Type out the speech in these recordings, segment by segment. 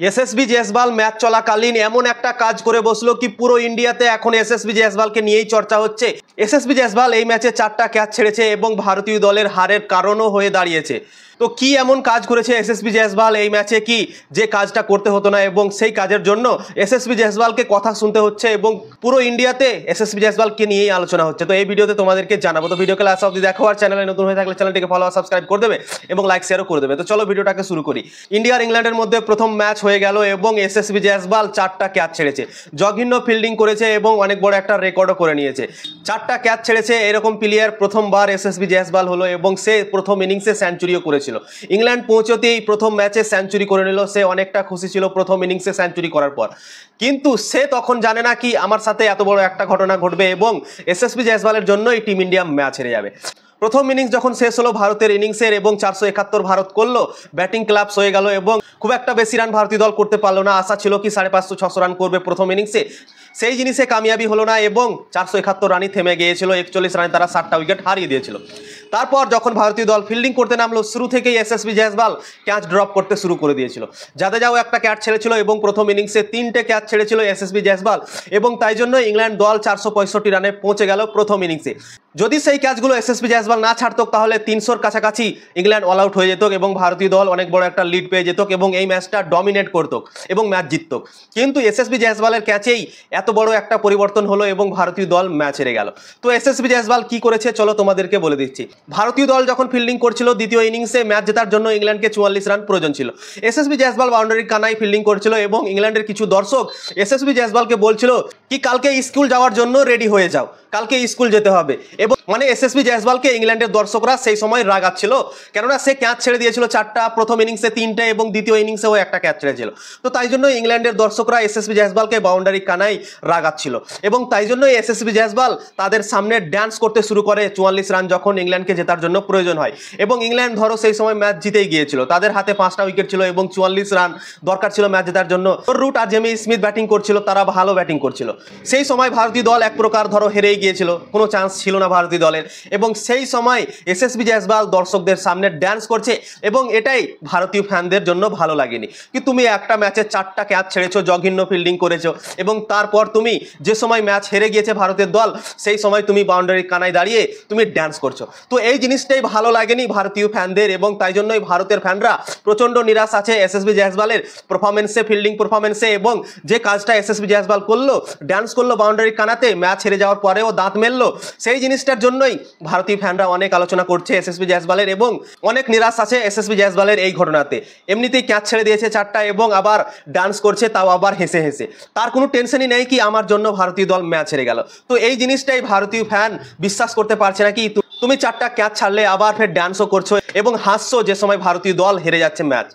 SSB Jaiswal match চলাকালীন এমন একটা কাজ করে বসলো কি পুরো ইন্ডিয়াতে এখন এসএসবি জয়সওয়ালকে নিয়েই চর্চা হচ্ছে। এসএসবি জয়সওয়াল এই ম্যাচে 4টা ক্যাচ ছেড়েছে এবং ভারতীয় দলের হারের কারণও হয়ে দাঁড়িয়েছে। তো কি এমন কাজ করেছে এসএসবি জয়সওয়াল এই ম্যাচে কি যে কাজটা করতে হতো না এবং সেই কাজের জন্য এসএসবি জয়সওয়ালকে কথা শুনতে হচ্ছে এবং পুরো ইন্ডিয়াতে এসএসবি জয়সওয়ালকে নিয়েই আলোচনা হচ্ছে। তো এই ভিডিওতে তোমাদেরকে জানাবো। তো ভিডিওকে লাস্ট অবধি দেখো আর চ্যানেলে নতুন হয়ে থাকলে চ্যানেলটিকে ফলো আর সাবস্ক্রাইব করে দেবে এবং লাইক শেয়ারও করে দেবে। তো চলো ভিডিওটাকে শুরু করি। ইন্ডিয়া আর ইংল্যান্ডের মধ্যে প্রথম ম্যাচ হয়ে গেল এবং এসএসবি জয়সওয়াল 4টা ক্যাচ ছেড়েছে, জঘন্য ফিল্ডিং করেছে এবং অনেক বড় একটা রেকর্ডও করে নিয়েছে। 4টা ক্যাচ ছেড়েছে এরকম প্লেয়ার প্রথমবার এসএসবি জয়সওয়াল হলো এবং সে প্রথম ইনিংসে সেঞ্চুরিও করেছিল। ইংল্যান্ড পৌঁছতেই প্রথম ম্যাচে সেঞ্চুরি করে নিল, সে অনেকটা খুশি ছিল প্রথম ইনিংসে সেঞ্চুরি করার পর। কিন্তু সে তখন জানে না কি আমার সাথে এত বড় একটা ঘটনা ঘটবে এবং এসএসবি জয়সওয়ালের জন্য এই টিম ইন্ডিয়া ম্যাচ হেরে যাবে। প্রথম ইনিংস যখন শেষ হলো ভারতের ইনিংসের এবং 471 ভারত করলো, ব্যাটিং ক্লাবস হয়ে গেল এবং খুব একটা বেশি রান ভারতীয় দল করতে পারলো না। আশা ছিল কি 550-600 রান করবে প্রথম ইনিংসে, সেই জিনিসে কামিয়াবি হলো না এবং 471 রানই থেমে গিয়েছিল। 41 রানে তারা 7টা উইকেট হারিয়ে দিয়েছিল। তারপর যখন ভারতীয় দল ফিল্ডিং করতে নামলো শুরু থেকেই এসএসবি জয়সওয়াল ক্যাচ ড্রপ করতে শুরু করে দিয়েছিল। জাদেজাও একটা ক্যাচ ছেড়েছিল এবং প্রথম ইনিংসে 3টে ক্যাচ ছেড়েছিল এসএসবি জয়সওয়াল এবং তাই জন্য ইংল্যান্ড দল 465 রানে পৌঁছে গেল প্রথম ইনিংসে। যদি সেই ক্যাচগুলো এসএসবি জয়সওয়াল না ছাড়তো তাহলে 300-র কাছাকাছি ইংল্যান্ড অল আউট হয়ে যেত এবং ভারতীয় দল অনেক বড় একটা লিড পেয়ে যেত এবং এই ম্যাচটা ডমিনেট করত এবং ম্যাচ জিতত। কিন্তু এসএসবি জয়সওয়ালের ক্যাচেই এত বড় একটা পরিবর্তন হলো এবং ভারতীয় দল ম্যাচ হেরে গেল। তো এসএসবি জয়সওয়াল কি করেছে চলো তোমাদেরকে বলে দিচ্ছি। ভারতীয় দল যখন ফিল্ডিং করছিল দ্বিতীয় ইনিংসে ম্যাচ জেতার জন্য ইংল্যান্ডকে 44 রান প্রয়োজন ছিল। এসএসবি জয়সওয়াল বাউন্ডারি কানায় ফিল্ডিং করছিল এবং ইংল্যান্ডের কিছু দর্শক এসএসবি জয়সওয়ালকে বলছিল কি কালকে স্কুল যাওয়ার জন্য রেডি হয়ে যাও, কালকে স্কুল যেতে হবে। এবং মানে এসএসবি জয়সওয়ালকে ইংল্যান্ডের দর্শকরা সেই সময় রাগাচ্ছিল, কেননা সে ক্যাচ ছেড়ে দিয়েছিল 4টা, প্রথম ইনিংসে 3টে এবং দ্বিতীয় ইনিংসেও একটা ক্যাচ ছেড়েছিল। তো তাই জন্য ইংল্যান্ডের দর্শকরা এসএসবি জয়সওয়ালকে বাউন্ডারি কানায় রাগাচ্ছিল এবং তাই জন্য এসএসবি জয়সওয়াল তাদের সামনে ড্যান্স করতে শুরু করে 44 রান যখন ইংল্যান্ডকে জেতার জন্য প্রয়োজন হয়। এবং ইংল্যান্ড ধরো সেই সময় ম্যাচ জিতেই গিয়েছিল, তাদের হাতে 5টা উইকেট ছিল এবং 44 রান দরকার ছিল ম্যাচ জেতার জন্য। রুট আর জেমি স্মিথ ব্যাটিং করছিল, তারা ভালো ব্যাটিং করছিল। সেই সময় ভারতীয় দল এক প্রকার ধরো হেরেই গিয়েছিল, কোনো চান্স ছিল না ভারতীয় দলের। এবং সেই সময় এসএসবি জয়সওয়াল দর্শকদের সামনে ড্যান্স করছে এবং এটাই ভারতীয় ফ্যানদের জন্য ভালো লাগেনি কি তুমি একটা ম্যাচে 4টা ক্যাচ ছেড়েছো, জঘন্য ফিল্ডিং করেছো এবং তারপর তুমি যে সময় ম্যাচ হেরে গিয়েছে ভারতের দল সেই সময় তুমি বাউন্ডারি কানায় দাঁড়িয়ে তুমি ড্যান্স করছো। তো এই জিনিসটাই ভালো লাগেনি ভারতীয় ফ্যানদের এবং তাই জন্যই ভারতের ফ্যানরা প্রচণ্ড নিরাশ আছে এসএসবি জয়সওয়ালের পারফরমেন্সে, ফিল্ডিং পারফরমেন্সে। এবং যে কাজটা এসএসবি জয়সওয়াল করলো, ড্যান্স করলো বাউন্ডারি কানাতে, ম্যাচ হেরে যাওয়ার পরেও দাঁত মেললো, সেই জিনিসটার জন্যই ভারতীয় ফ্যানরা অনেক আলোচনা করছে এসএসবি জয়সওয়ালের এবং অনেক নিরাশ আছে এসএসবি জয়সওয়ালের এই ঘটনাতে। এমনিতেই ক্যাচ ছেড়ে দিয়েছে 4টা এবং আবার ডান্স করছে, তাও আবার হেসে হেসে, তার কোনো টেনশনই নেই কি আমার জন্য ভারতীয় দল ম্যাচ হেরে গেল। তো এই জিনিসটাই ভারতীয় ফ্যান বিশ্বাস করতে পারছে না কি তুমি 4টা ক্যাচ ছাড়লে আবার ফের ডান্সও করছো এবং হাসছো যে সময় ভারতীয় দল হেরে যাচ্ছে ম্যাচ।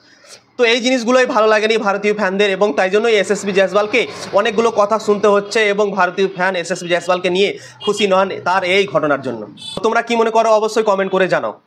তো এই জিনিসগুলোই ভালো লাগেনি ভারতীয় ফ্যানদের এবং তাই জন্যই এসএসবি জয়সওয়ালকে অনেকগুলো কথা শুনতে হচ্ছে এবং ভারতীয় ফ্যান এসএসবি জয়সওয়ালকে নিয়ে খুশি নন তার এই ঘটনার জন্য। তোমরা কি মনে করো অবশ্যই কমেন্ট করে জানাও।